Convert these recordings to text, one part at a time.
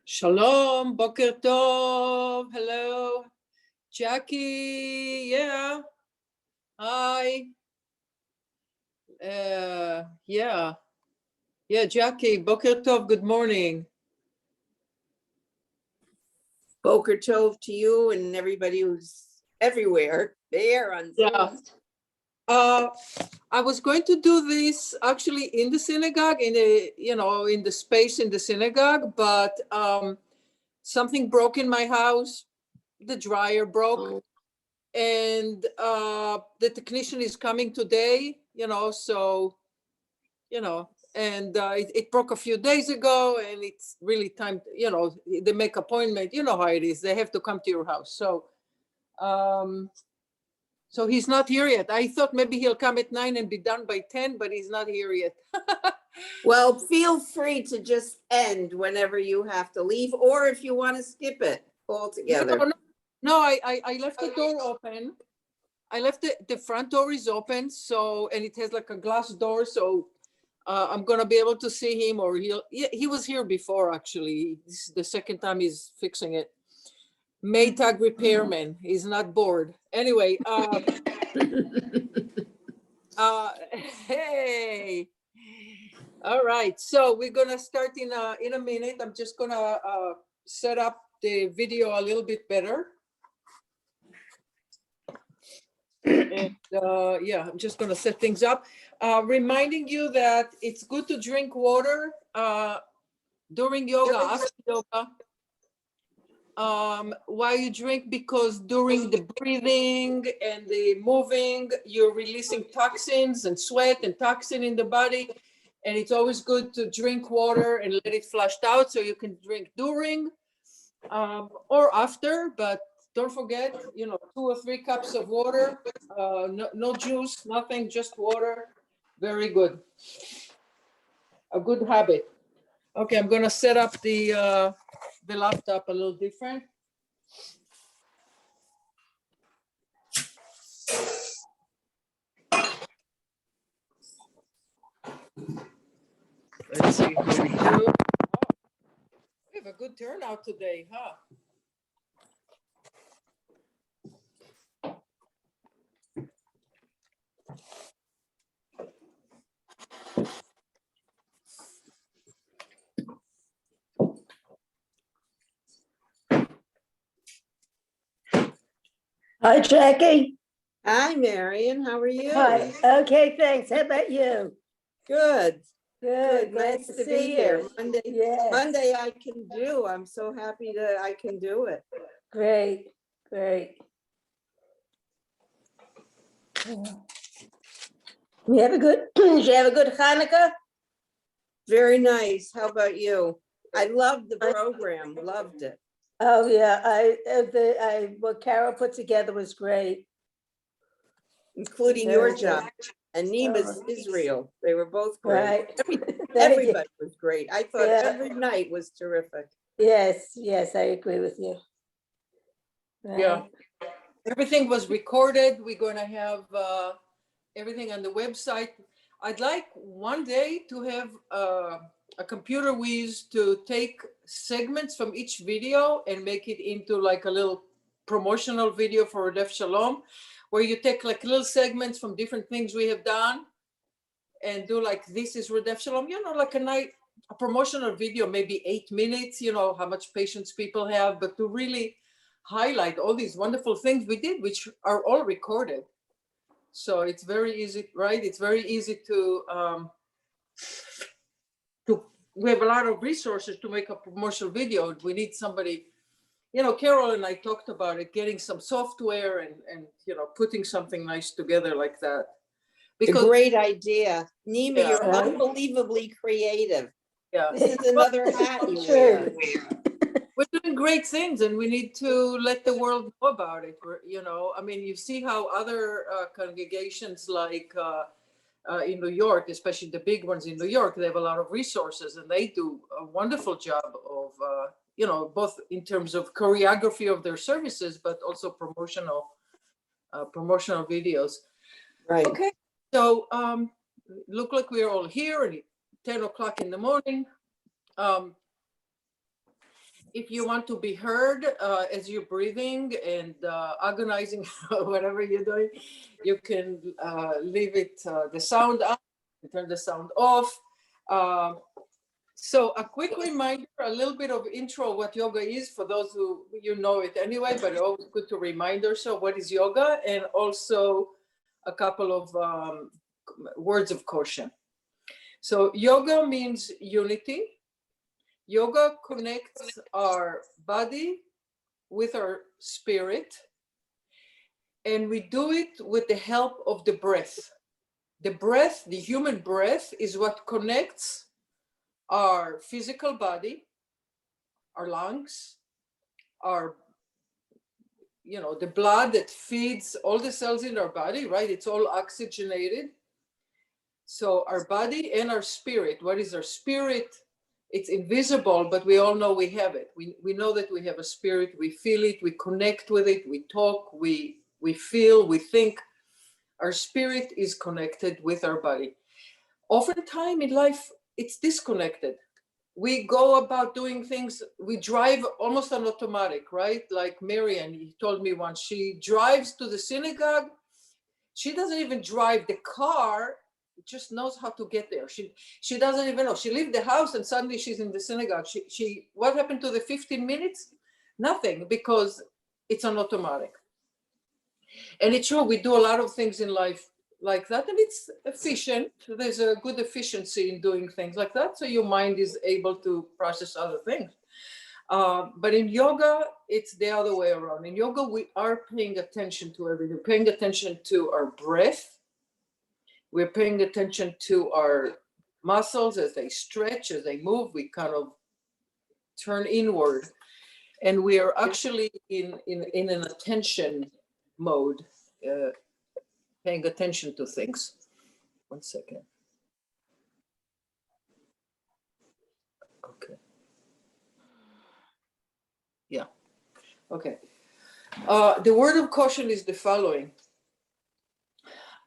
Shalom, Boker Tov, hello. Jackie, yeah. Hi. Yeah, Jackie, Boker Tov, good morning. Boker Tov to you and everybody who's everywhere there on Zoom. Yeah. I was going to do this actually in the synagogue, in the space in the synagogue, but something broke in my house. The dryer broke, and the technician is coming today. And it broke a few days ago, and it's really time. They make appointment. You know how it is. They have to come to your house. So he's not here yet. I thought maybe he'll come at 9 and be done by 10, but he's not here yet. Well, feel free to just end whenever you have to leave, or if you want to skip it altogether. No, I left the door open. I left the front door is open, and it has like a glass door, so I'm gonna be able to see him, or he was here before actually. This is the second time he's fixing it. Maytag repairman. He's not bored. Anyway, hey. All right, so we're gonna start in a minute. I'm just gonna set up the video a little bit better. And I'm just gonna set things up. Reminding you that it's good to drink water during yoga, after yoga. While you drink, because during the breathing and the moving, you're releasing toxins and sweat and toxin in the body. And it's always good to drink water and let it flush out, so you can drink during or after, but don't forget, 2 or 3 cups of water, no juice, nothing, just water. Very good. A good habit. Okay, I'm gonna set up the laptop a little different. Let's see how we do. We have a good turnout today, huh? Hi, Jackie. Hi, Marion. How are you? Hi. Okay, thanks. How about you? Good. Good. Nice to be here. Monday. Yes. Monday I can do. I'm so happy that I can do it. Great. You have a good Hanukah? Very nice. How about you? I loved the program. Loved it. Oh yeah, what Carol put together was great, Including your job and Nima's Israel. They were both great. Right. Everybody was great. I thought every night was terrific. Yes, I agree with you. Right. Yeah, everything was recorded. We're going to have everything on the website. I'd like one day to have a computer whiz to take segments from each video and make it into like a little promotional video for Rodeph Sholom, where you take like little segments from different things we have done and do like, this is Rodeph Sholom, like a promotional video, maybe 8 minutes, how much patience people have, but to really highlight all these wonderful things we did, which are all recorded. So it's very easy, right? It's very easy to we have a lot of resources to make a promotional video. We need somebody, Carol and I talked about it, getting some software and putting something nice together like that. Because a great idea. Nima, you're unbelievably creative. Yeah. This is another hat you wear. We're doing great things, and we need to let the world know about it. You see how other congregations like in New York, especially the big ones in New York, they have a lot of resources, and they do a wonderful job of, both in terms of choreography of their services, but also promotional videos. Right. Okay. So look like we're all here at 10 o'clock in the morning. if you want to be heard as you're breathing and agonizing, whatever you're doing, you can leave it the sound up, turn the sound off. So a quick reminder, a little bit of intro of what yoga is for those who you know it anyway, but always good to remind ourselves what is yoga, and also a couple of words of caution. So yoga means unity. Yoga connects our body with our spirit, and we do it with the help of the breath. The breath, the human breath, is what connects our physical body, our lungs, our, the blood that feeds all the cells in our body, right? It's all oxygenated. So our body and our spirit. What is our spirit? It's invisible, but we all know we have it. We know that we have a spirit. We feel it. We connect with it. We talk. We feel. We think. Our spirit is connected with our body. Oftentimes in life, it's disconnected. We go about doing things. We drive almost on automatic, right? Like Marianne, he told me once, she drives to the synagogue. She doesn't even drive the car. Just knows how to get there. She doesn't even know. She left the house and suddenly she's in the synagogue. She what happened to the 15 minutes? Nothing, because it's on automatic. And it's true, we do a lot of things in life like that, and it's efficient. There's a good efficiency in doing things like that, so your mind is able to process other things. But in yoga, it's the other way around. In yoga, we are paying attention to everything. We're paying attention to our breath. We're paying attention to our muscles as they stretch, as they move. We kind of turn inward. And we are actually in an attention mode, paying attention to things. One second. Okay. Yeah. Okay. The word of caution is the following.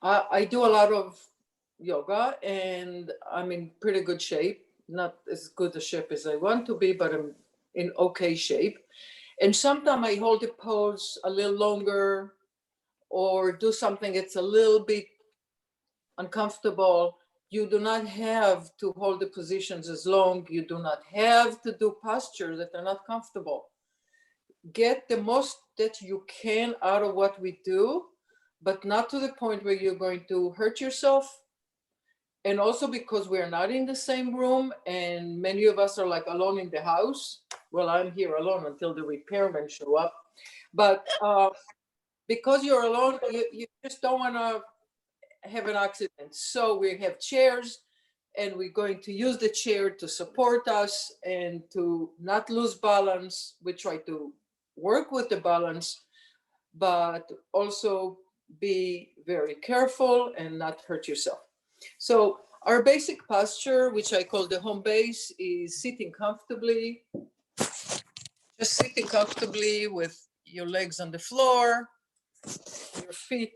I do a lot of yoga and I'm in pretty good shape. Not as good a shape as I want to be, but I'm in okay shape. And sometimes I hold the pose a little longer or do something that's a little bit uncomfortable. You do not have to hold the positions as long. You do not have to do postures that are not comfortable. Get the most that you can out of what we do, but not to the point where you're going to hurt yourself. And also because we're not in the same room and many of us are like alone in the house. Well, I'm here alone until the repairmen show up. But because you're alone, you just don't want to have an accident. So we have chairs and we're going to use the chair to support us and to not lose balance. We try to work with the balance, but also be very careful and not hurt yourself. So our basic posture, which I call the home base, is sitting comfortably. Just sitting comfortably with your legs on the floor, your feet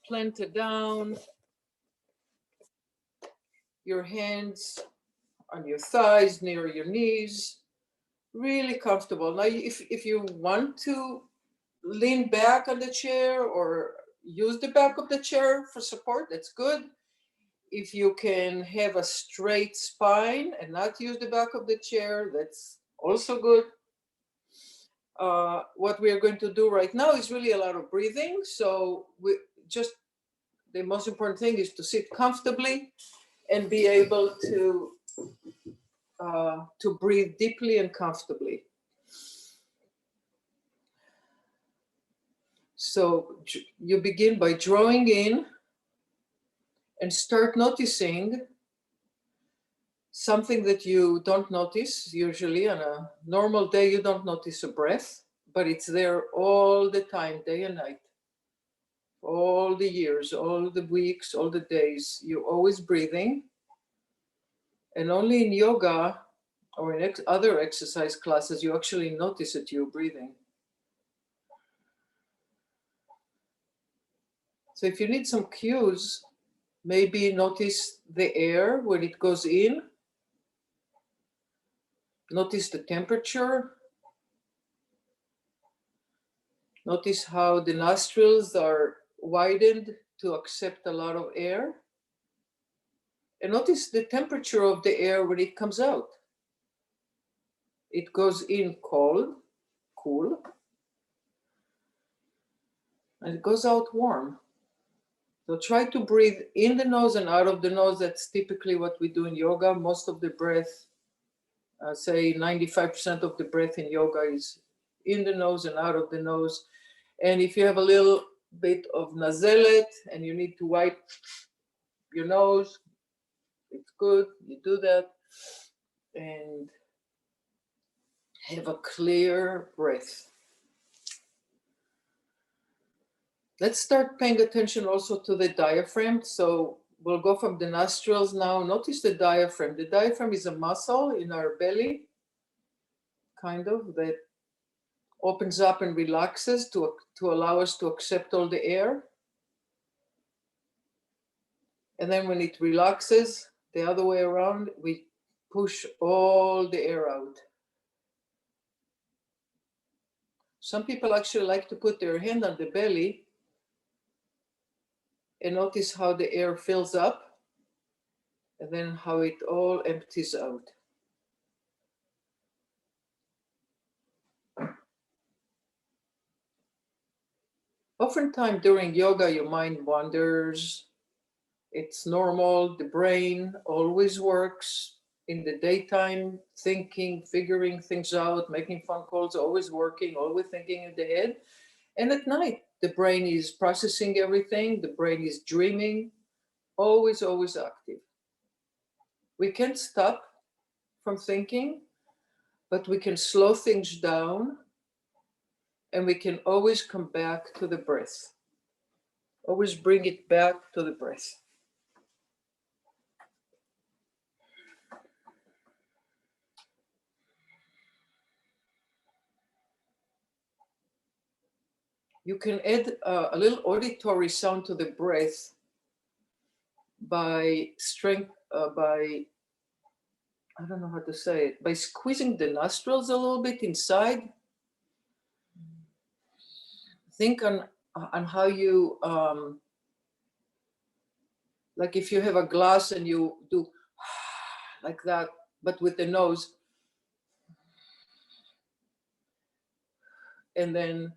planted down, your hands on your thighs, near your knees, really comfortable. Now, if you want to lean back on the chair or use the back of the chair for support, that's good. If you can have a straight spine and not use the back of the chair, that's also good. What we are going to do right now is really a lot of breathing. So the most important thing is to sit comfortably and be able to breathe deeply and comfortably. So you begin by drawing in and start noticing something that you don't notice usually. On a normal day, you don't notice a breath, but it's there all the time, day and night. All the years, all the weeks, all the days, you're always breathing. And only in yoga or in other exercise classes, you actually notice that you're breathing. So if you need some cues, maybe notice the air when it goes in. Notice the temperature. Notice how the nostrils are widened to accept a lot of air. And notice the temperature of the air when it comes out. It goes in cold, cool, and it goes out warm. So try to breathe in the nose and out of the nose. That's typically what we do in yoga. Most of the breath, say 95% of the breath in yoga is in the nose and out of the nose. And if you have a little bit of nasalet and you need to wipe your nose, it's good, you do that. And have a clear breath. Let's start paying attention also to the diaphragm. So we'll go from the nostrils now. Notice the diaphragm. The diaphragm is a muscle in our belly, kind of, that opens up and relaxes to allow us to accept all the air. And then when it relaxes, the other way around, we push all the air out. Some people actually like to put their hand on the belly and notice how the air fills up and then how it all empties out. Oftentimes during yoga, your mind wanders. It's normal. The brain always works in the daytime, thinking, figuring things out, making phone calls, always working, always thinking in the head. And at night, the brain is processing everything. The brain is dreaming, always, always active. We can't stop from thinking, but we can slow things down and we can always come back to the breath. Always bring it back to the breath. You can add a little auditory sound to the breath by I don't know how to say it, by squeezing the nostrils a little bit inside. Think on how you, like if you have a glass and you do like that, but with the nose. And then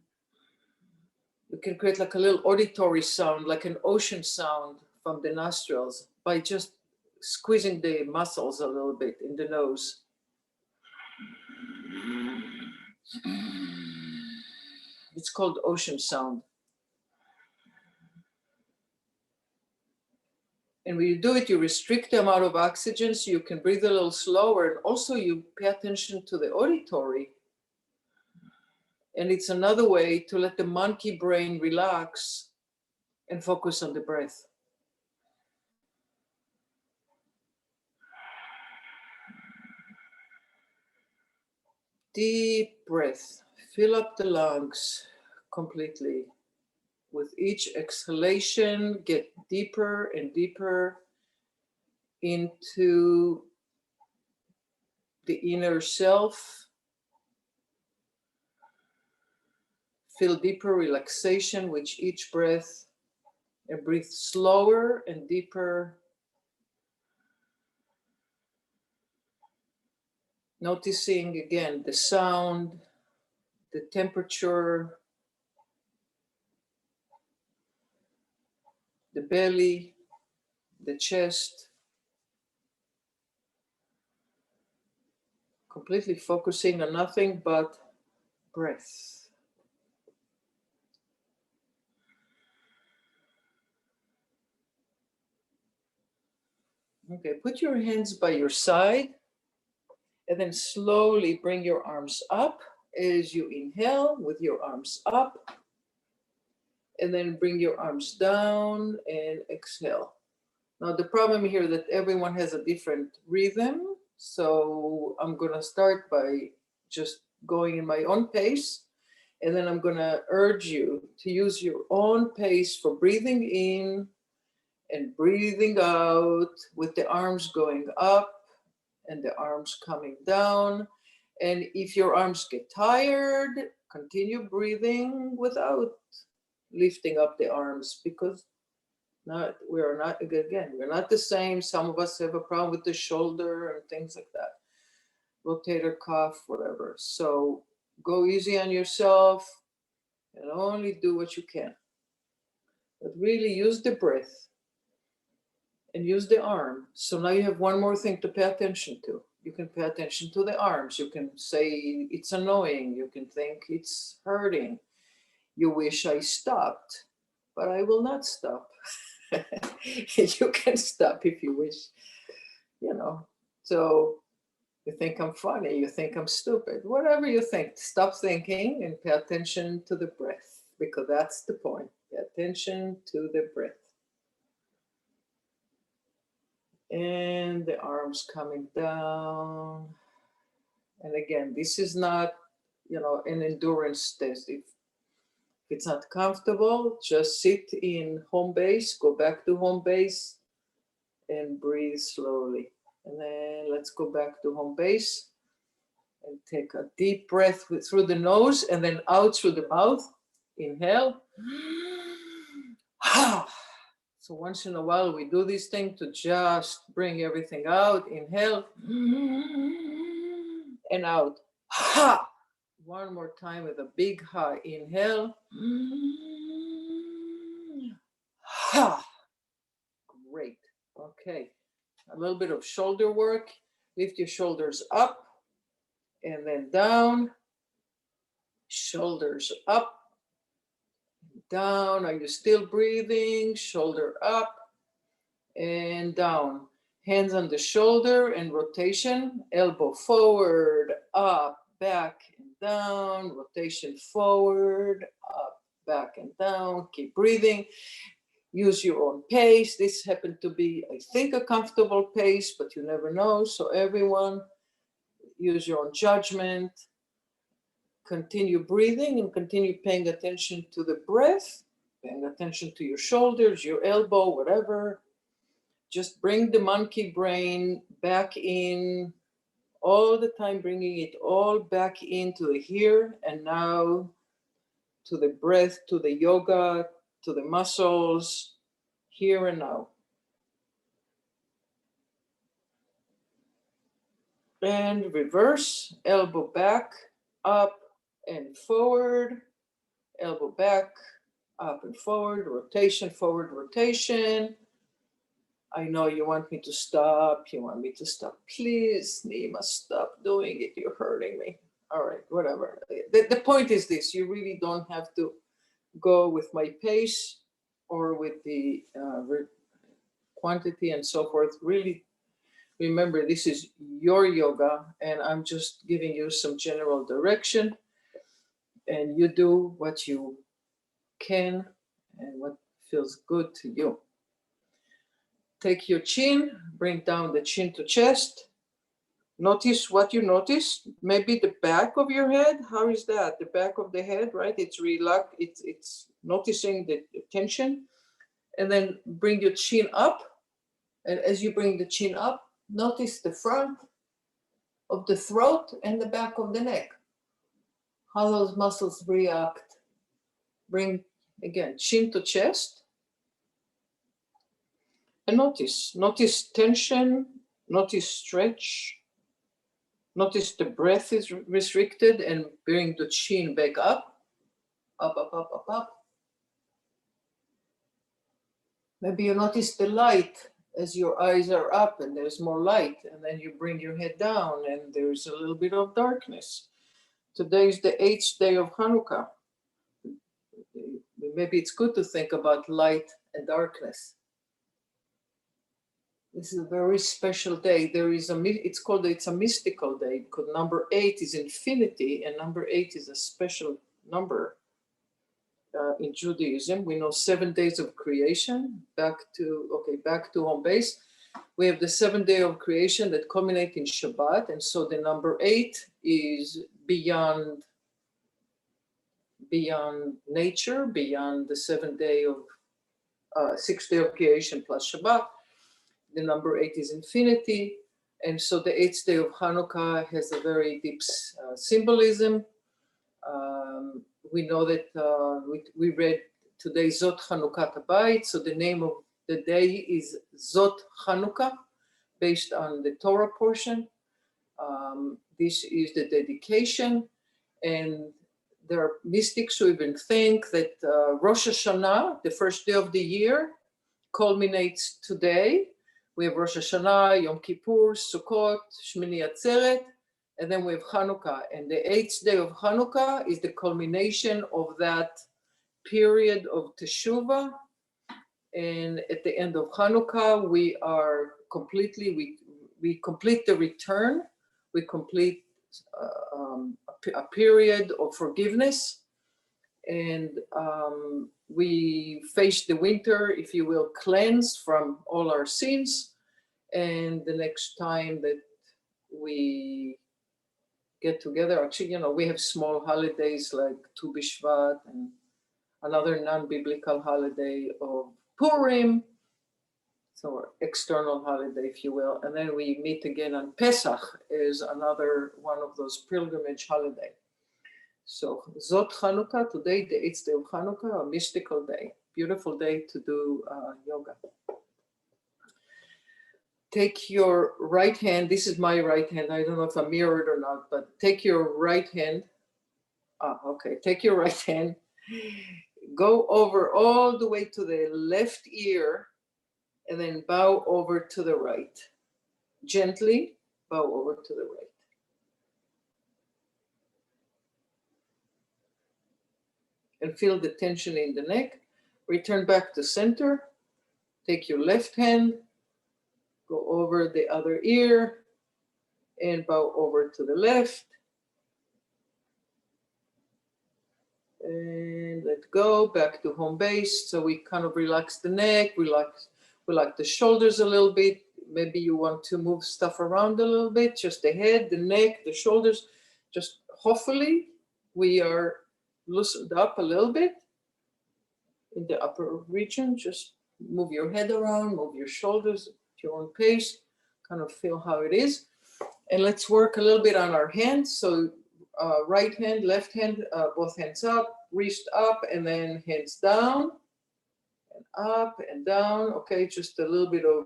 you can create like a little auditory sound, like an ocean sound from the nostrils by just squeezing the muscles a little bit in the nose. It's called ocean sound. And when you do it, you restrict the amount of oxygen so you can breathe a little slower. And also you pay attention to the auditory. And it's another way to let the monkey brain relax and focus on the breath. Deep breath. Fill up the lungs completely. With each exhalation, get deeper and deeper into the inner self. Feel deeper relaxation with each breath and breathe slower and deeper. Noticing again the sound, the temperature, the belly, the chest. Completely focusing on nothing but breath. Okay, put your hands by your side and then slowly bring your arms up as you inhale with your arms up. And then bring your arms down and exhale. Now the problem here is that everyone has a different rhythm. So I'm gonna start by just going in my own pace. And then I'm gonna urge you to use your own pace for breathing in and breathing out with the arms going up and the arms coming down. And if your arms get tired, continue breathing without lifting up the arms, because we're not the same. Some of us have a problem with the shoulder and things like that, rotator cuff, whatever. So go easy on yourself and only do what you can, but really use the breath and use the arm. So now you have one more thing to pay attention to. You can pay attention to the arms. You can say it's annoying. You can think it's hurting. You wish I stopped, but I will not stop. You can stop if you wish, So you think I'm funny, you think I'm stupid, whatever you think, stop thinking and pay attention to the breath, because that's the point. Pay attention to the breath. And the arms coming down. And again, this is not, an endurance test. If it's not comfortable, just sit in home base, go back to home base and breathe slowly. And then let's go back to home base and take a deep breath through the nose and then out through the mouth. Inhale. So once in a while we do this thing to just bring everything out. Inhale and out. One more time with a big ha. Inhale. Great. Okay. A little bit of shoulder work. Lift your shoulders up and then down. Shoulders up, down. Are you still breathing? Shoulder up and down. Hands on the shoulder and rotation. Elbow forward, up, back and down. Rotation forward, up, back and down. Keep breathing. Use your own pace. This happened to be, I think, a comfortable pace, but you never know. So everyone, use your own judgment. Continue breathing and continue paying attention to the breath, paying attention to your shoulders, your elbow, whatever. Just bring the monkey brain back in all the time, bringing it all back into the here and now, to the breath, to the yoga, to the muscles, here and now. And reverse, elbow back, up and forward, elbow back, up and forward, rotation, forward, rotation. I know you want me to stop. Please, Nima, stop doing it. You're hurting me. All right, whatever. The point is this: you really don't have to go with my pace or with the quantity and so forth. Really, remember, this is your yoga, and I'm just giving you some general direction, and you do what you can and what feels good to you. Take your chin, bring down the chin to chest. Notice what you notice. Maybe the back of your head. How is that? The back of the head, right? It's relaxed. It's noticing the tension. And then bring your chin up. And as you bring the chin up, notice the front of the throat and the back of the neck. How those muscles react. Bring, again, chin to chest. And notice tension, notice stretch, notice the breath is restricted, and bring the chin back up. Maybe you notice the light as your eyes are up and there's more light, and then you bring your head down and there's a little bit of darkness. Today is the 8th day of Hanukah. Maybe it's good to think about light and darkness. This is a very special day. It's a mystical day, because number 8 is infinity, and number 8 is a special number in Judaism. We know 7 days of creation. Back to home base. We have the 7th day of creation that culminate in Shabbat, and so the number 8 is beyond nature, beyond the 7th day of 6th day of creation plus Shabbat. The number 8 is infinity. And so the 8th day of Hanukkah has a very deep symbolism. We know that we read today Zot Hanukah Habayit, so the name of the day is Zot Hanukah, based on the Torah portion. This is the dedication, and there are mystics who even think that Rosh Hashanah, the first day of the year, culminates today. We have Rosh Hashanah, Yom Kippur, Sukkot, Shmini Atzeret, and then we have Hanukah. And the 8th day of Hanukah is the culmination of that period of Teshuvah. And at the end of Hanukah, we are completely, we complete the return. We complete a period of forgiveness. And we face the winter, if you will, cleanse from all our sins. And the next time that we get together, actually, we have small holidays like Tu B'Shvat and another non-biblical holiday of Purim, so external holiday, if you will. And then we meet again on Pesach, is another one of those pilgrimage holidays. So Zot Chanukah, today, the 8th day of Chanukah, a mystical day, beautiful day to do yoga. Take your right hand, this is my right hand, I don't know if I'm mirrored or not, but take your right hand, take your right hand, go over all the way to the left ear, and then bow over to the right. Gently bow over to the right. And feel the tension in the neck. Return back to center. Take your left hand, go over the other ear, and bow over to the left. And let go, back to home base. So we kind of relax the neck, relax the shoulders a little bit. Maybe you want to move stuff around a little bit, just the head, the neck, the shoulders. Just hopefully we are loosened up a little bit in the upper region. Just move your head around, move your shoulders at your own pace, kind of feel how it is. And let's work a little bit on our hands. So right hand, left hand, both hands up, wrist up, and then hands down, and up and down. Okay, just a little bit of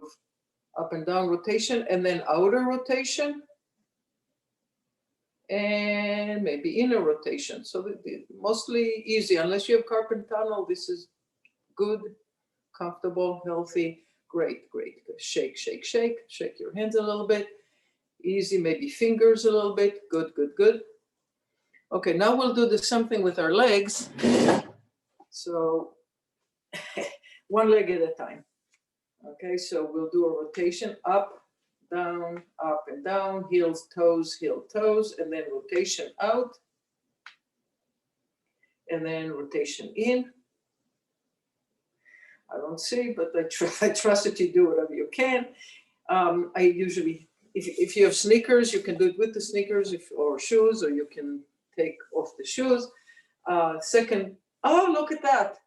up and down rotation, and then outer rotation, and maybe inner rotation. So mostly easy, unless you have carpal tunnel. This is good, comfortable, healthy, great, great. Shake, shake, shake, shake your hands a little bit. Easy, maybe fingers a little bit. Good, good, good. Okay, now we'll do the same thing with our legs. So one leg at a time. Okay, so we'll do a rotation up, down, up and down, heels, toes, heel, toes, and then rotation out, and then rotation in. I don't see, but I trust that you do whatever you can. I usually, if you have sneakers, you can do it with the sneakers, or shoes, or you can take off the shoes. Second, oh, look at that.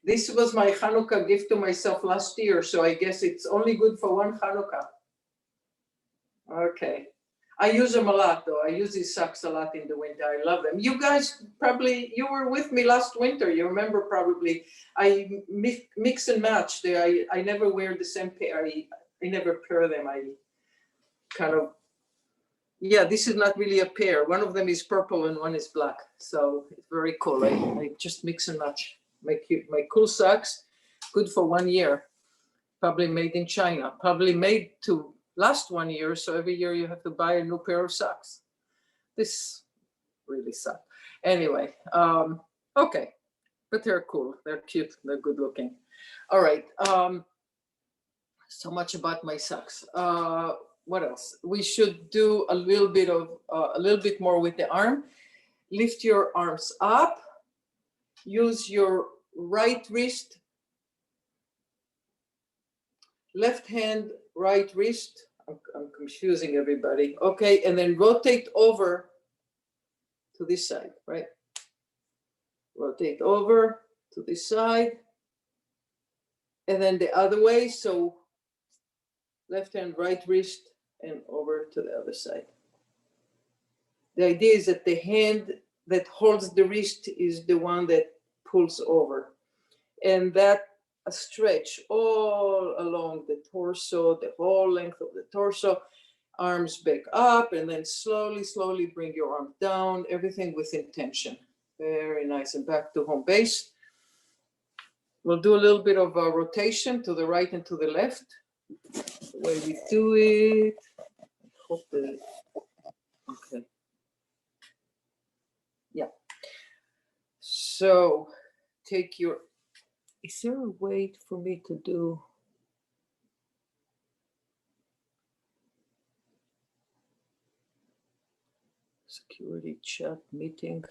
This was my Hanukkah gift to myself last year, so I guess it's only good for one Hanukkah. Okay. I use them a lot, though. I use these socks a lot in the winter. I love them. You guys probably, you were with me last winter. You remember probably. I mix and match. I never wear the same pair. I never pair them. I kind of, yeah, this is not really a pair. One of them is purple and one is black. So it's very cool. I just mix and match. My cool socks, good for 1 year. Probably made in China. Probably made to last 1 year. So every year you have to buy a new pair of socks. This really sucks. Anyway, okay. But they're cool. They're cute. They're good looking. All right. So much about my socks. What else? We should do a little bit more with the arm. Lift your arms up. Use your right wrist, left hand, right wrist. I'm confusing everybody. Okay, and then rotate over to this side, right? Rotate over to this side. And then the other way, so left hand, right wrist, and over to the other side. The idea is that the hand that holds the wrist is the one that pulls over. And that a stretch all along the torso, the whole length of the torso, arms back up, and then slowly, slowly bring your arm down, everything with intention. Very nice. And back to home base. We'll do a little bit of a rotation to the right and to the left. The way we do it. Okay. Yeah. So take your, is there a way for me to do? Security chat meeting.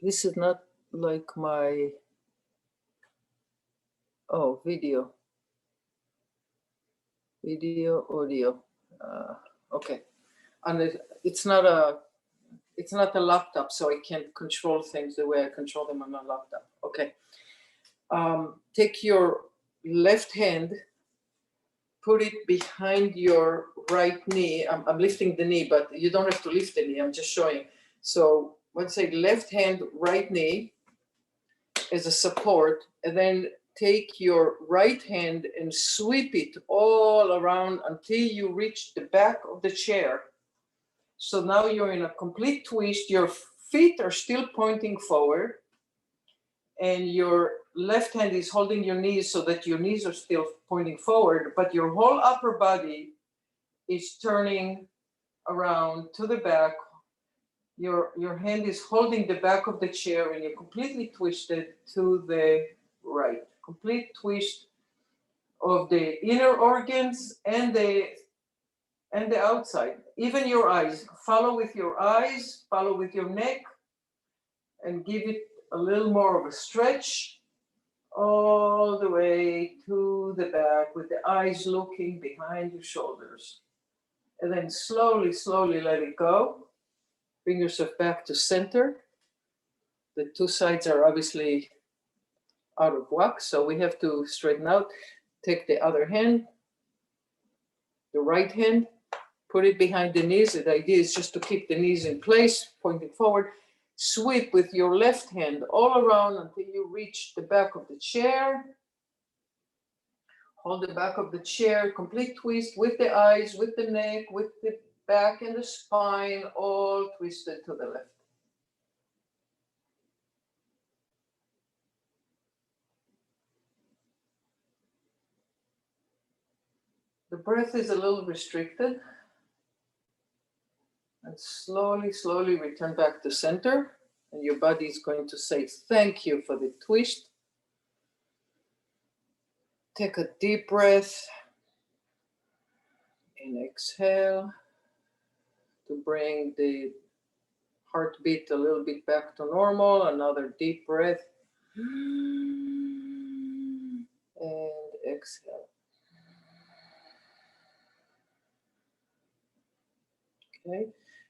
This is not like my, oh, video, audio. Okay, and it's not a laptop, so I can't control things the way I control them on a laptop. Okay, take your left hand, put it behind your right knee. I'm lifting the knee, but you don't have to lift the knee. I'm just showing. So let's say left hand, right knee as a support, and then take your right hand and sweep it all around until you reach the back of the chair. So now you're in a complete twist. Your feet are still pointing forward, and your left hand is holding your knees so that your knees are still pointing forward, but your whole upper body is turning around to the back. Your hand is holding the back of the chair, and you're completely twisted to the right. Complete twist of the inner organs and the outside. Even your eyes. Follow with your eyes, follow with your neck, and give it a little more of a stretch all the way to the back with the eyes looking behind your shoulders. And then slowly, slowly let it go. Bring yourself back to center. The two sides are obviously out of whack, so we have to straighten out. Take the other hand, the right hand, put it behind the knees. The idea is just to keep the knees in place, pointing forward. Sweep with your left hand all around until you reach the back of the chair. Hold the back of the chair, complete twist with the eyes, with the neck, with the back and the spine, all twisted to the left. The breath is a little restricted. And slowly, slowly return back to center. And your body is going to say thank you for the twist. Take a deep breath. And exhale to bring the heartbeat a little bit back to normal. Another deep breath. And exhale. Okay.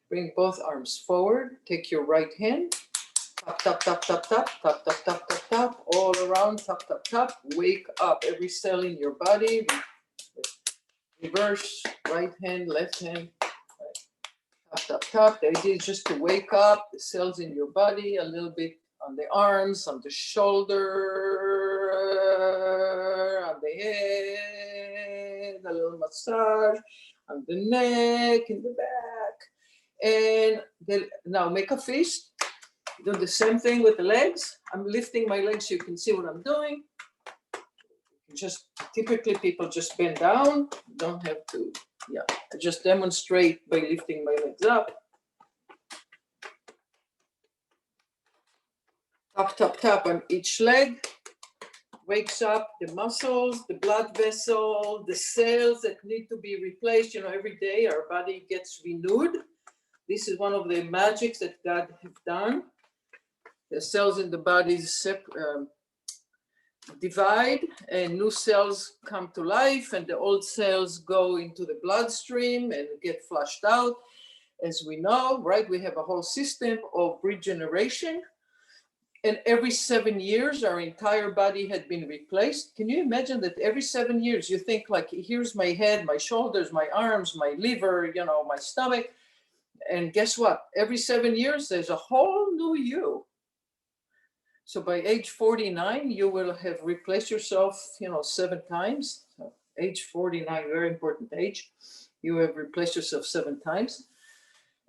Bring both arms forward. Take your right hand. Tap, tap, tap, tap, tap, tap, tap, tap, tap, tap, all around, tap, tap, tap. Wake up every cell in your body. Reverse, right hand, left hand. Tap, tap, tap. The idea is just to wake up the cells in your body, a little bit on the arms, on the shoulder, on the head, a little massage, on the neck, in the back. And then now make a fist. Do the same thing with the legs. I'm lifting my legs so you can see what I'm doing. Just typically people just bend down. Don't have to, yeah. I just demonstrate by lifting my legs up. Tap, tap, tap on each leg. Wakes up the muscles, the blood vessel, the cells that need to be replaced. You know, every day our body gets renewed. This is one of the magics that God has done. The cells in the body divide and new cells come to life, and the old cells go into the bloodstream and get flushed out. As we know, right, we have a whole system of regeneration. And every 7 years, our entire body had been replaced. Can you imagine that every 7 years, you think like, here's my head, my shoulders, my arms, my liver, you know, my stomach. And guess what? Every 7 years, there's a whole new you. So by age 49, you will have replaced yourself, 7 times. So age 49, very important age. You have replaced yourself 7 times.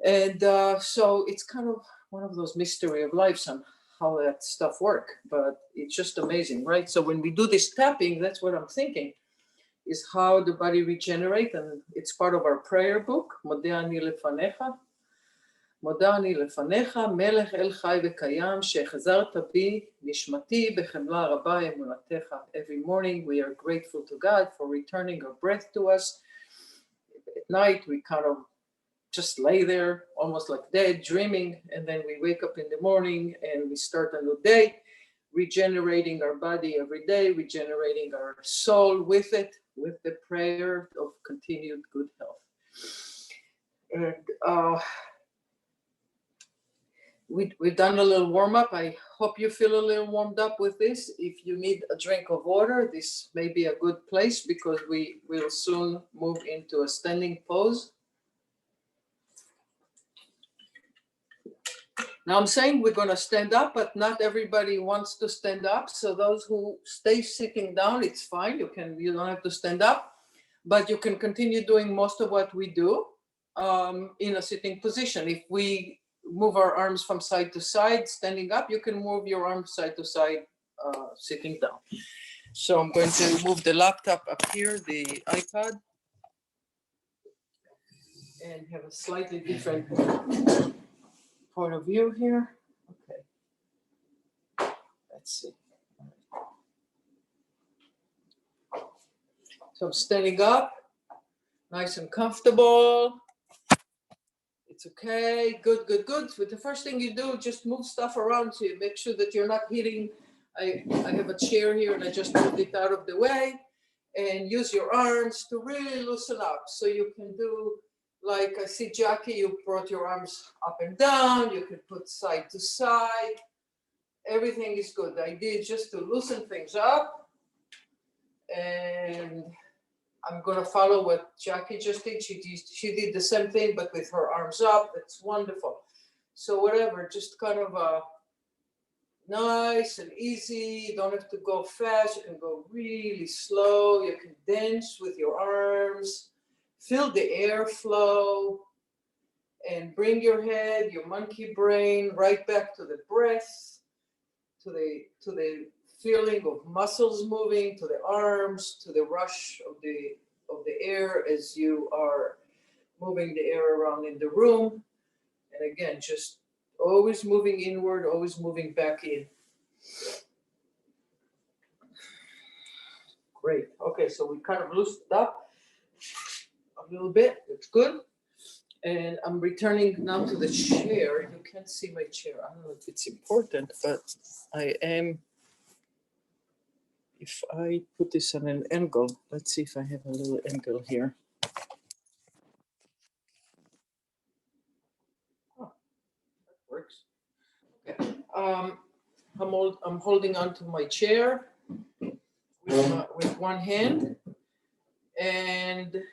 And so it's kind of one of those mystery of life on how that stuff work, but it's just amazing, right? So when we do this tapping, that's what I'm thinking, is how the body regenerate, and it's part of our prayer book, Modeh Ani Lefanecha. מודה אני לפניך, מלך אל חי וקיים, שהחזרת בי נשמתי בחמלה רבה אמונתך. Every morning we are grateful to God for returning our breath to us. At night we kind of just lay there almost like dead, dreaming, and then we wake up in the morning and we start a new day, regenerating our body every day, regenerating our soul with it, with the prayer of continued good health. And we've done a little warm-up. I hope you feel a little warmed up with this. If you need a drink of water, this may be a good place because we will soon move into a standing pose. Now I'm saying we're going to stand up, but not everybody wants to stand up. So those who stay sitting down, it's fine. You don't have to stand up, but you can continue doing most of what we do in a sitting position. If we move our arms from side to side, standing up, you can move your arms side to side, sitting down. So I'm going to move the laptop up here, the iPad, and have a slightly different point of view here. Okay, let's see. So I'm standing up, nice and comfortable. It's okay, good. But the first thing you do, just move stuff around to you. Make sure that you're not hitting. I have a chair here and I just moved it out of the way, and use your arms to really loosen up. So you can do, like I see Jackie, you brought your arms up and down. You can put side to side. Everything is good. The idea is just to loosen things up, and I'm going to follow what Jackie just did. She did the same thing, but with her arms up. That's wonderful. So whatever, just kind of nice and easy. You don't have to go fast. You can go really slow. You can dance with your arms. Feel the airflow. And bring your head, your monkey brain, right back to the breath, to the feeling of muscles moving, to the arms, to the rush of the air as you are moving the air around in the room. And again, just always moving inward, always moving back in. Great. Okay, so we kind of loosened up a little bit. It's good. And I'm returning now to the chair. You can't see my chair. I don't know if it's important, but I am. If I put this on an angle, let's see if I have a little angle here. Oh, that works. Okay. I'm holding onto my chair with one hand and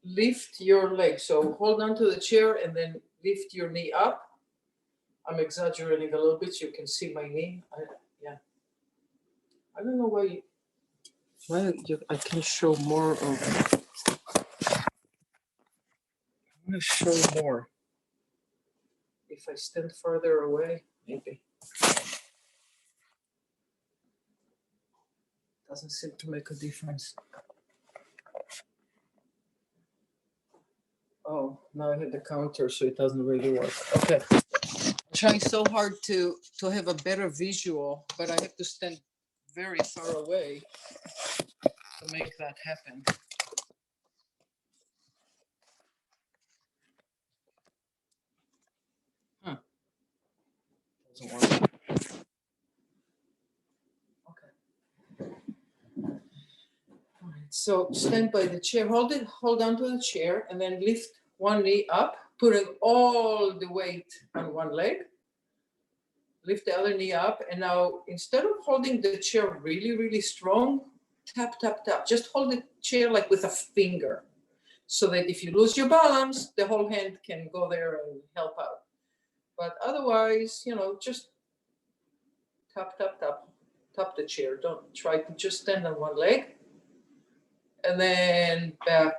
lift your leg. So hold on to the chair and then lift your knee up. I'm exaggerating a little bit so you can see my knee. I don't know why I can show more of. I'm going to show more. If I stand further away, maybe. Doesn't seem to make a difference. Oh, now I have the counter, so it doesn't really work. Okay. I'm trying so hard to have a better visual, but I have to stand very far away to make that happen. Doesn't work. Okay. All right. So stand by the chair. Hold on to the chair, and then lift one knee up, putting all the weight on one leg. Lift the other knee up, and now instead of holding the chair really, really strong, tap, tap, tap. Just hold the chair like with a finger. so that if you lose your balance, the whole hand can go there and help out. But otherwise, just tap, tap, tap, tap the chair. Don't try to just stand on one leg. And then back,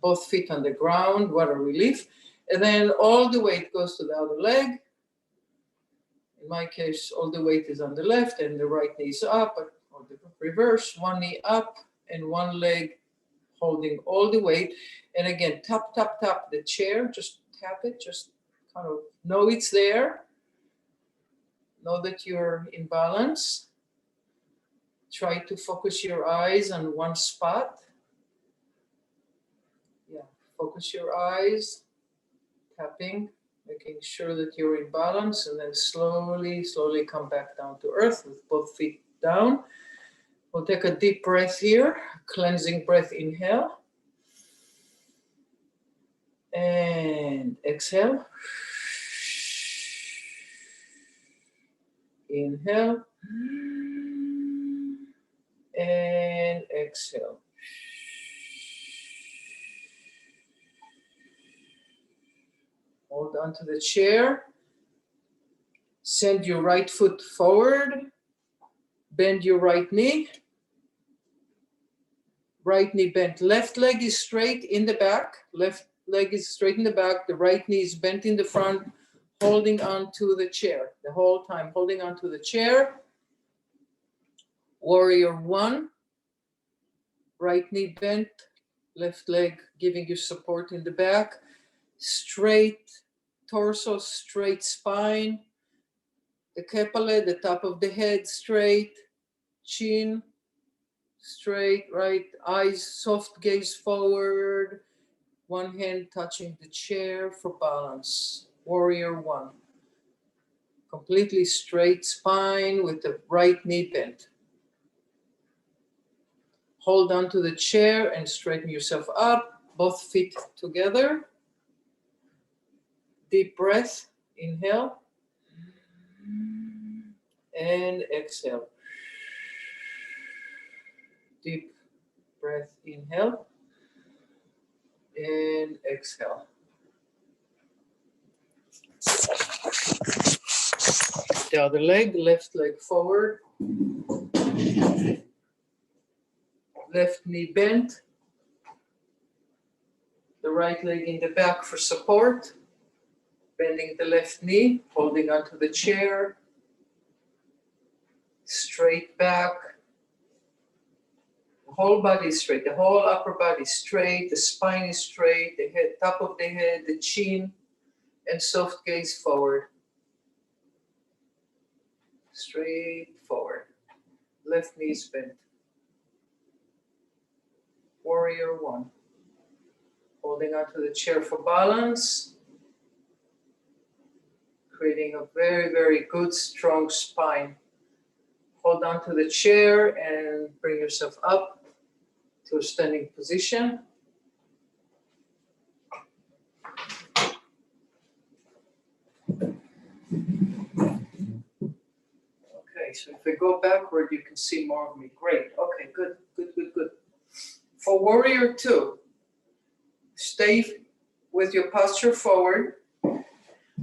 both feet on the ground, water relief. And then all the weight goes to the other leg. In my case, all the weight is on the left and the right knee is up, or the reverse, one knee up and one leg holding all the weight. And again, tap, tap, tap the chair, just tap it, just kind of know it's there. Know that you're in balance. Try to focus your eyes on one spot. Yeah, focus your eyes, tapping, making sure that you're in balance, and then slowly, slowly come back down to earth with both feet down. We'll take a deep breath here, cleansing breath, inhale. And exhale. Inhale. And exhale. Hold on to the chair. Send your right foot forward. Bend your right knee. Right knee bent. Left leg is straight in the back. Left leg is straight in the back. The right knee is bent in the front, holding on to the chair. The whole time, holding on to the chair. Warrior one. Right knee bent. Left leg giving you support in the back. Straight torso, straight spine. The kepale, the top of the head, straight. Chin, straight, right. Eyes, soft gaze forward. One hand touching the chair for balance. Warrior one. Completely straight spine with the right knee bent. Hold on to the chair and straighten yourself up. Both feet together. Deep breath. Inhale. And exhale. Deep breath. Inhale. And exhale. The other leg, left leg forward. Left knee bent. The right leg in the back for support. Bending the left knee, holding onto the chair. Straight back. The whole body is straight. The whole upper body is straight. The spine is straight. The head, top of the head, the chin, and soft gaze forward. Straight forward. Left knee is bent. Warrior one. Holding onto the chair for balance. Creating a very, very good, strong spine. Hold on to the chair and bring yourself up to a standing position. Okay, so if I go backward, you can see more of me. Great. Okay, good, good, good, good. For warrior two, stay with your posture forward.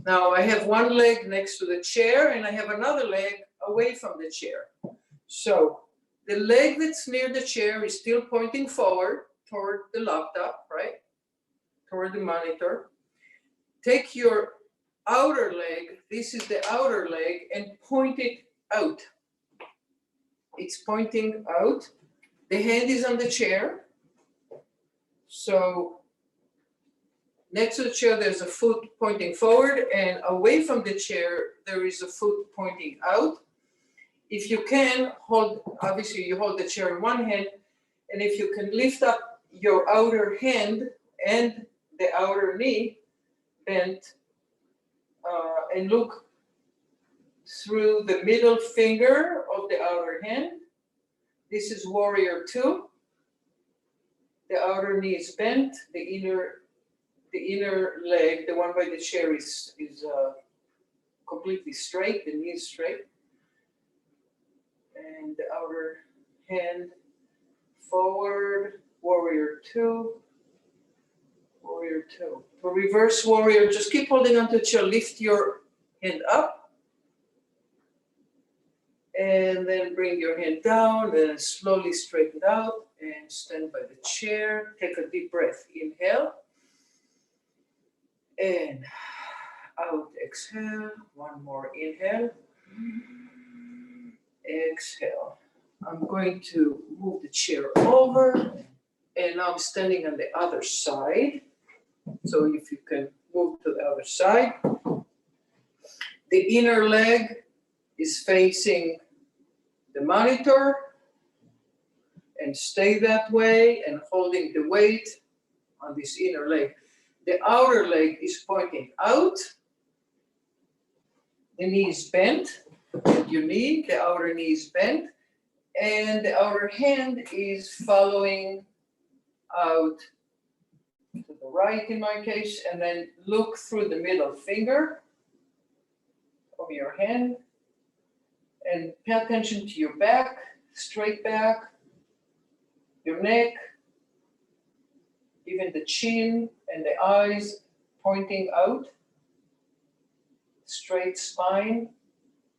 Now I have one leg next to the chair and I have another leg away from the chair. So the leg that's near the chair is still pointing forward toward the laptop, right? Toward the monitor. Take your outer leg, this is the outer leg, and point it out. It's pointing out. The hand is on the chair. So next to the chair, there's a foot pointing forward, and away from the chair, there is a foot pointing out. If you can, obviously you hold the chair in one hand, and if you can lift up your outer hand and the outer knee bent and look through the middle finger of the outer hand. This is warrior two. The outer knee is bent, the inner leg, the one by the chair, is completely straight, the knee is straight. And the outer hand forward, warrior two. Warrior 2. For reverse warrior, just keep holding onto the chair. Lift your hand up. And then bring your hand down and slowly straighten it out and stand by the chair. Take a deep breath. Inhale. And out, exhale. One more inhale. Exhale. I'm going to move the chair over. And now I'm standing on the other side. So if you can move to the other side. The inner leg is facing the monitor. And stay that way and holding the weight on this inner leg. The outer leg is pointing out. The knee is bent. Your knee, the outer knee is bent. And the outer hand is following out to the right in my case. And then look through the middle finger of your hand. And pay attention to your back, straight back. Your neck, even the chin and the eyes pointing out. Straight spine,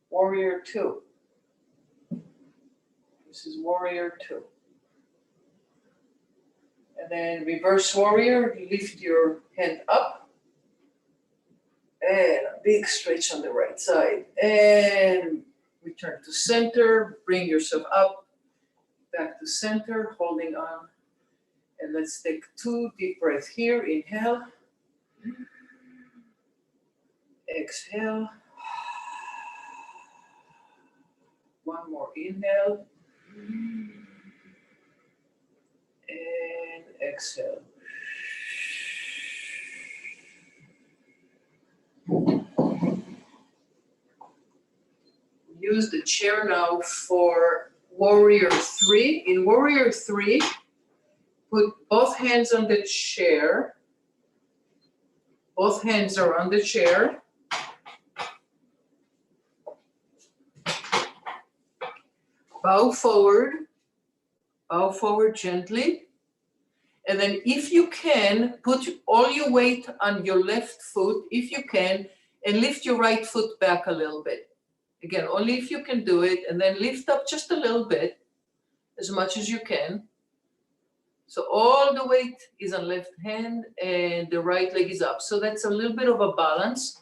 warrior 2. This is warrior 2. And then reverse warrior, lift your hand up. And a big stretch on the right side. And return to center, bring yourself up. Back to center, holding on. And let's take 2 deep breaths here. Inhale. Exhale. One more inhale. And exhale. Use the chair now for warrior 3. In warrior 3, put both hands on the chair. Both hands are on the chair. Bow forward gently. And then if you can, put all your weight on your left foot, if you can, and lift your right foot back a little bit. Again, only if you can do it, and then lift up just a little bit, as much as you can. So all the weight is on left hand and the right leg is up. So that's a little bit of a balance.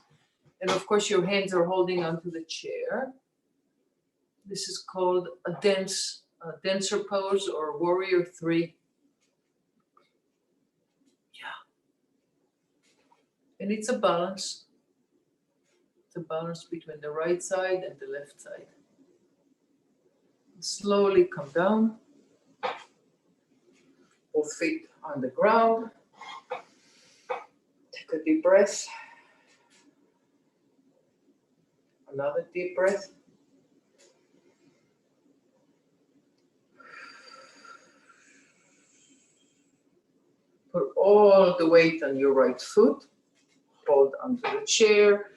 And of course your hands are holding onto the chair. This is called a denser pose or warrior 3. Yeah. And it's a balance. It's a balance between the right side and the left side. Slowly come down. Both feet on the ground. Take a deep breath. Another deep breath. Put all the weight on your right foot. Hold onto the chair.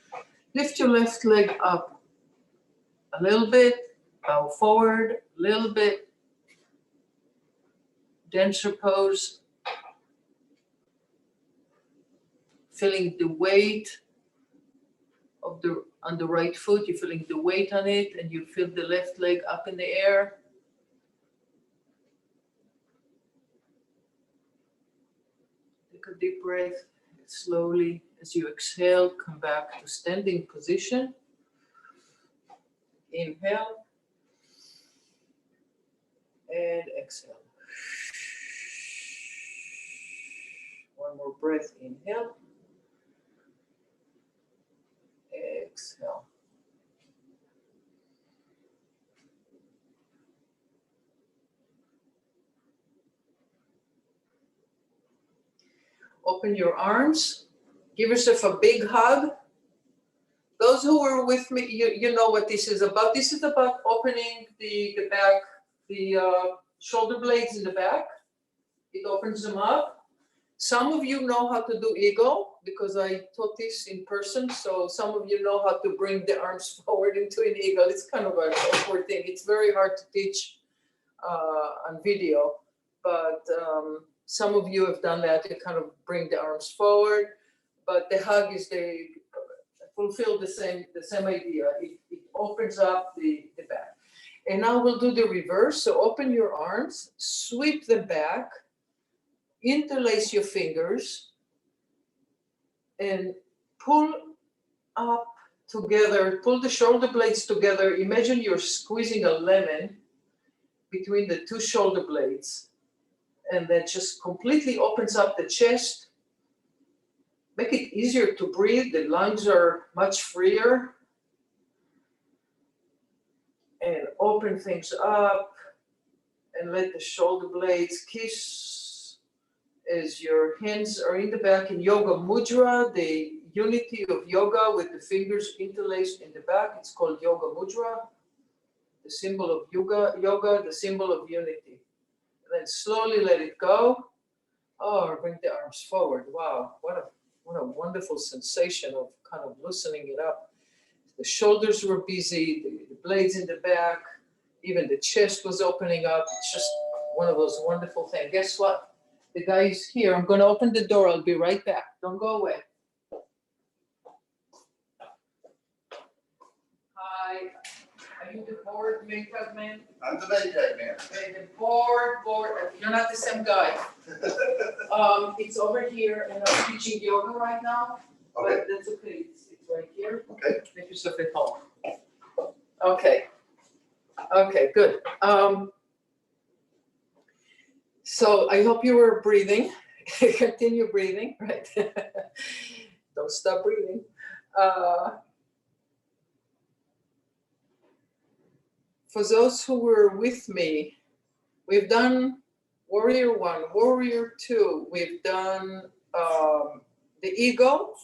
Lift your left leg up a little bit. Bow forward a little bit. Denser pose. Feeling the weight of on the right foot. You're feeling the weight on it, and you feel the left leg up in the air. Take a deep breath. Slowly, as you exhale, come back to standing position. Inhale. And exhale. One more breath. Inhale. Exhale. Open your arms. Give yourself a big hug. Those who were with me, you know what this is about. This is about opening the back, the shoulder blades in the back. It opens them up. Some of you know how to do eagle because I taught this in person. So some of you know how to bring the arms forward into an eagle. It's kind of an awkward thing. It's very hard to teach on video. But Some of you have done that. You kind of bring the arms forward, but the hug is they fulfill the same idea. It opens up the back. And now we'll do the reverse. So open your arms, sweep them back, interlace your fingers, and pull up together, pull the shoulder blades together. Imagine you're squeezing a lemon between the two shoulder blades. And that just completely opens up the chest. Make it easier to breathe. The lungs are much freer. And open things up and let the shoulder blades kiss as your hands are in the back in yoga mudra, the unity of yoga with the fingers interlaced in the back. It's called yoga mudra, the symbol of yoga, the symbol of unity. And then slowly let it go. Oh, bring the arms forward. Wow, what a wonderful sensation of kind of loosening it up. The shoulders were busy, the blades in the back, even the chest was opening up. It's just one of those wonderful things. Guess what? The guy is here. I'm going to open the door. I'll be right back. Don't go away. Hi. Are you the board makeup man? I'm the makeup man. Okay, the board. You're not the same guy. It's over here, and I'm teaching yoga right now. Okay. But that's okay. It's right here. Okay. Make yourself at home. Okay. Okay, good. So I hope you were breathing. Continue breathing, right? Don't stop breathing. For those who were with me, we've done Warrior 1, Warrior 2. We've done the eagle.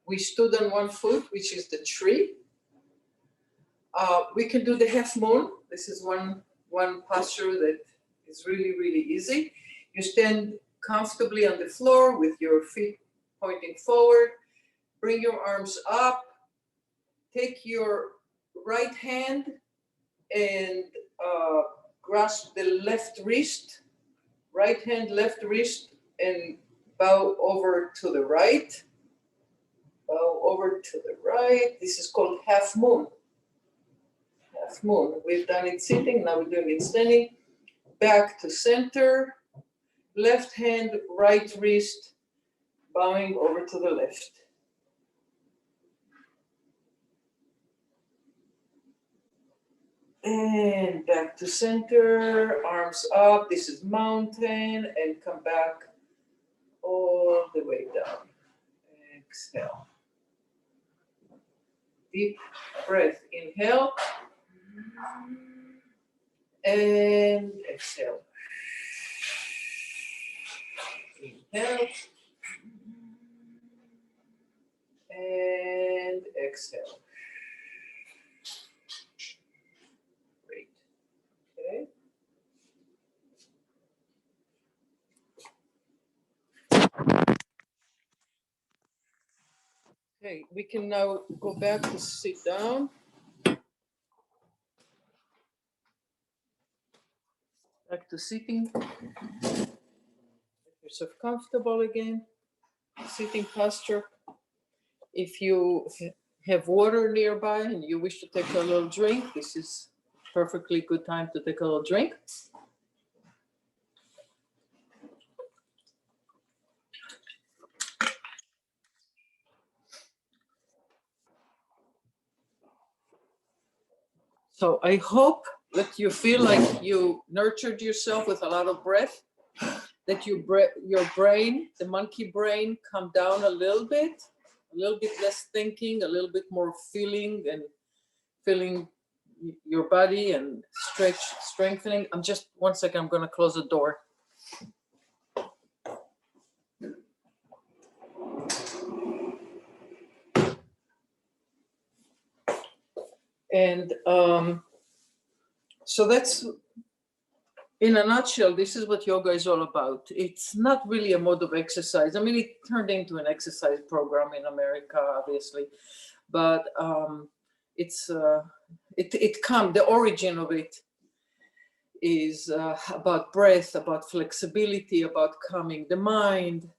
We stood on one foot, which is the tree. We can do the half moon. This is one posture that is really, really easy. You stand comfortably on the floor with your feet pointing forward. Bring your arms up. Take your right hand and grasp the left wrist. Right hand, left wrist, and bow over to the right. Bow over to the right. This is called half moon. Half moon. We've done it sitting, now we're doing it standing. Back to center. Left hand, right wrist, bowing over to the left. And back to center, arms up. This is mountain, and come back all the way down. Exhale. Deep breath. Inhale. And exhale. Inhale. And exhale. Great. Okay. Okay, we can now go back to sit down. Back to sitting. Make yourself comfortable again. Sitting posture. If you have water nearby and you wish to take a little drink, this is perfectly good time to take a little drink. So I hope that you feel like you nurtured yourself with a lot of breath, that your brain, the monkey brain, come down a little bit less thinking, a little bit more feeling and feeling your body and strengthening. I'm just, 1 second, I'm gonna close the door. And so that's, in a nutshell, this is what yoga is all about. It's not really a mode of exercise. I mean, it turned into an exercise program in America, obviously, but the origin of it is about breath, about flexibility, about calming the mind,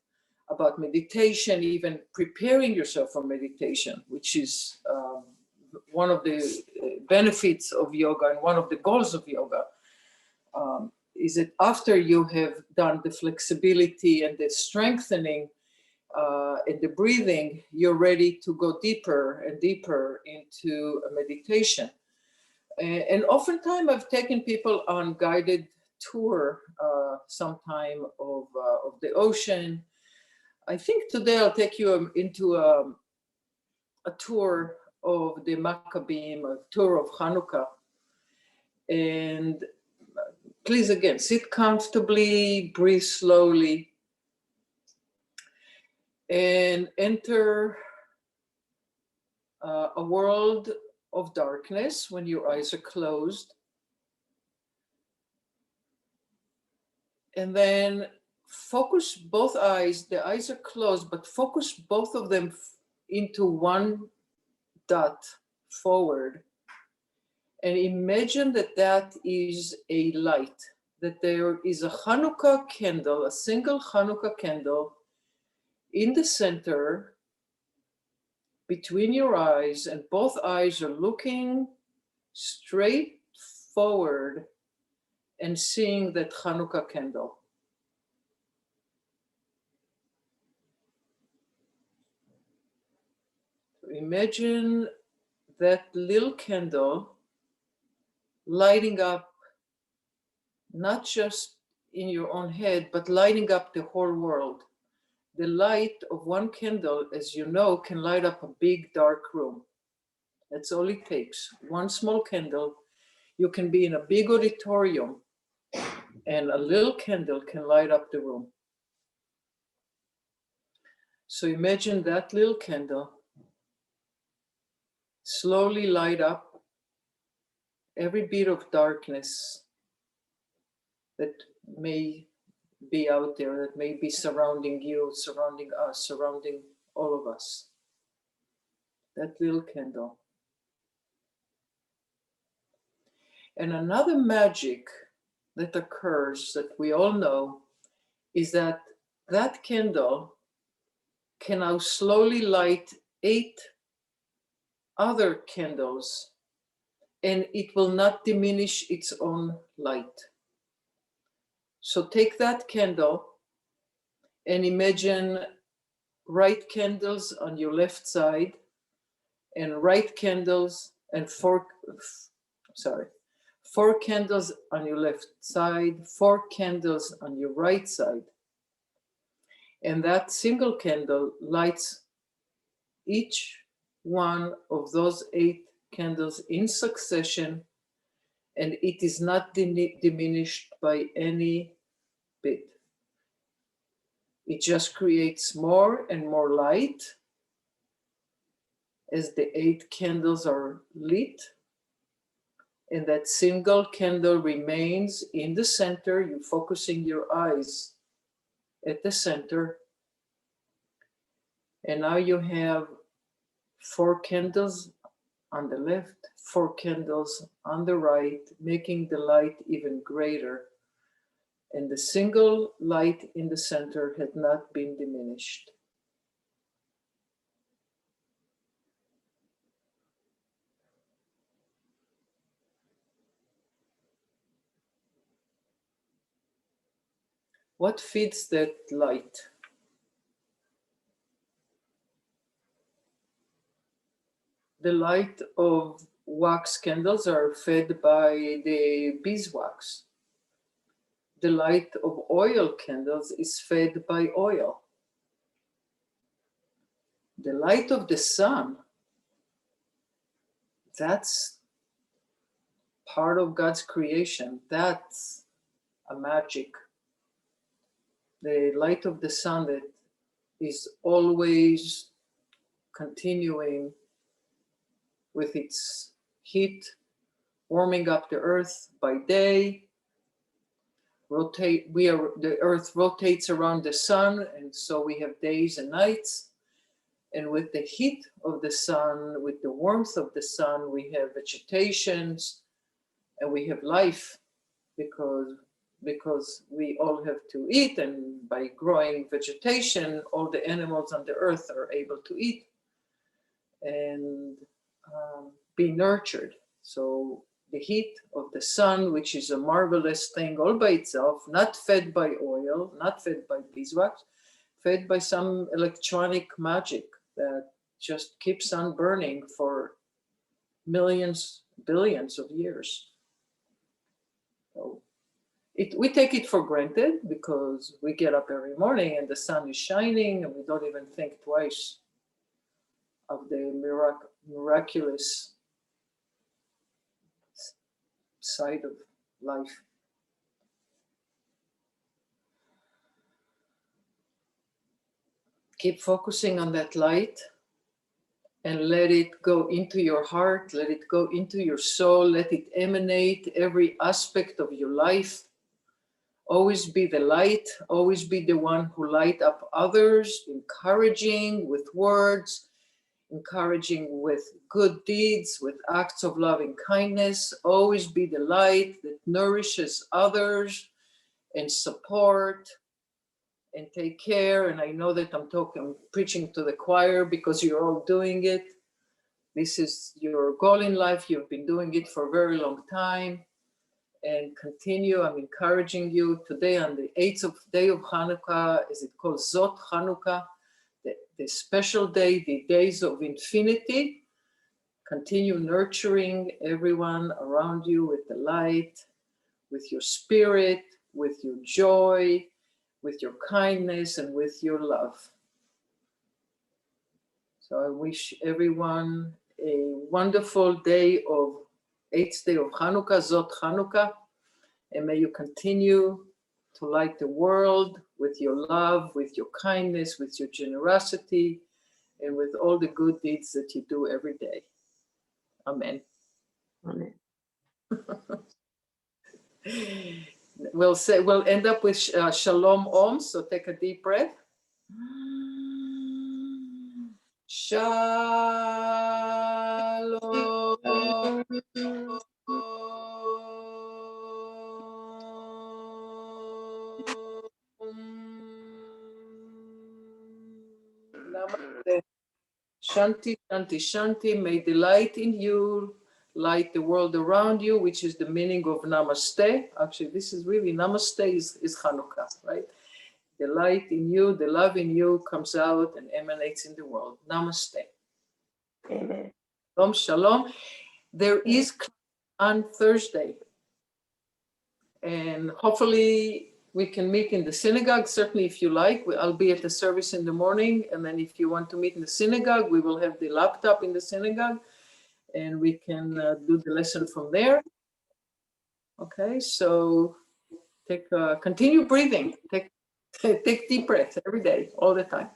about meditation, even preparing yourself for meditation, which is one of the benefits of yoga and one of the goals of yoga, is that after you have done the flexibility and the strengthening and the breathing, you're ready to go deeper and deeper into a meditation. And oftentimes I've taken people on guided tour sometime of the ocean. I think today I'll take you into a tour of the Maccabees, a tour of Hanukah. And please, again, sit comfortably, breathe slowly, and enter a world of darkness when your eyes are closed. And then focus both eyes, the eyes are closed, but focus both of them into one dot forward. And imagine that that is a light, that there is a Hanukah candle, a single Hanukah candle in the center between your eyes, and both eyes are looking straight forward and seeing that Hanukah candle. Imagine that little candle lighting up not just in your own head, but lighting up the whole world. The light of one candle, as you know, can light up a big dark room. That's all it takes. One small candle. You can be in a big auditorium and a little candle can light up the room. So imagine that little candle slowly light up every bit of darkness that may be out there, that may be surrounding you, surrounding us, surrounding all of us. That little candle. And another magic that occurs that we all know is that that candle can now slowly light 8 other candles, and it will not diminish its own light. So take that candle and imagine right candles on your left side and right candles and four candles on your left side, 4 candles on your right side. And that single candle lights each one of those 8 candles in succession, and it is not diminished by any bit. It just creates more and more light as the 8 candles are lit, and that single candle remains in the center. You're focusing your eyes at the center, and now you have 4 candles on the left, 4 candles on the right, making the light even greater. And the single light in the center had not been diminished. What feeds that light? The light of wax candles are fed by the beeswax. The light of oil candles is fed by oil. The light of the sun, that's part of God's creation. That's a magic. The light of the sun that is always continuing with its heat, warming up the earth by day. The earth rotates around the sun, and so we have days and nights. And with the heat of the sun, with the warmth of the sun, we have vegetations and we have life. because we all have to eat, and by growing vegetation, all the animals on the earth are able to eat and be nurtured. So the heat of the sun, which is a marvelous thing all by itself, not fed by oil, not fed by beeswax, fed by some electronic magic that just keeps on burning for millions, billions of years. So we take it for granted because we get up every morning and the sun is shining and we don't even think twice of the miraculous side of life. Keep focusing on that light and let it go into your heart, let it go into your soul, let it emanate every aspect of your life. Always be the light, always be the one who light up others, encouraging with words, encouraging with good deeds, with acts of loving kindness. Always be the light that nourishes others and support and take care. And I know that I'm preaching to the choir because you're all doing it. This is your goal in life. You've been doing it for a very long time. And continue. I'm encouraging you today on the 8th day of Hanukah, is it called Zot Hanukah, the special day, the days of infinity. Continue nurturing everyone around you with the light, with your spirit, with your joy, with your kindness, and with your love. So I wish everyone a wonderful day of 8th day of Hanukah, Zot Hanukah, and may you continue to light the world with your love, with your kindness, with your generosity, and with all the good deeds that you do every day. Amen. Amen. We'll end up with Shalom Om, so take a deep breath. Shalom. Namaste. Shanti, Shanti, Shanti. May the light in you light the world around you, which is the meaning of Namaste. Actually, this is really Namaste is Hanukah, right? The light in you, the love in you comes out and emanates in the world. Namaste. Amen. Shalom, shalom. There is on Thursday, and hopefully we can meet in the synagogue. Certainly, if you like, I'll be at the service in the morning, and then if you want to meet in the synagogue, we will have the laptop in the synagogue, and we can do the lesson from there. Okay, so continue breathing. Take deep breaths every day, all the time.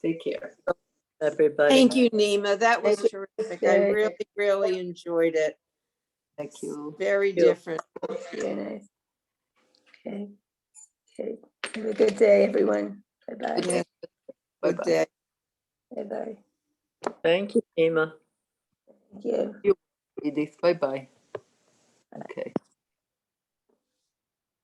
Take care. Everybody. Thank you, Nima. That was Thank you. terrific. I really, really enjoyed it. Thank you. Very Thank you. different. Very nice. Okay. Okay. Have a good day, everyone. Bye-bye. Good Bye-bye. day. Bye-bye. Thank you, Nima. Thank you. Edith, bye-bye. Okay.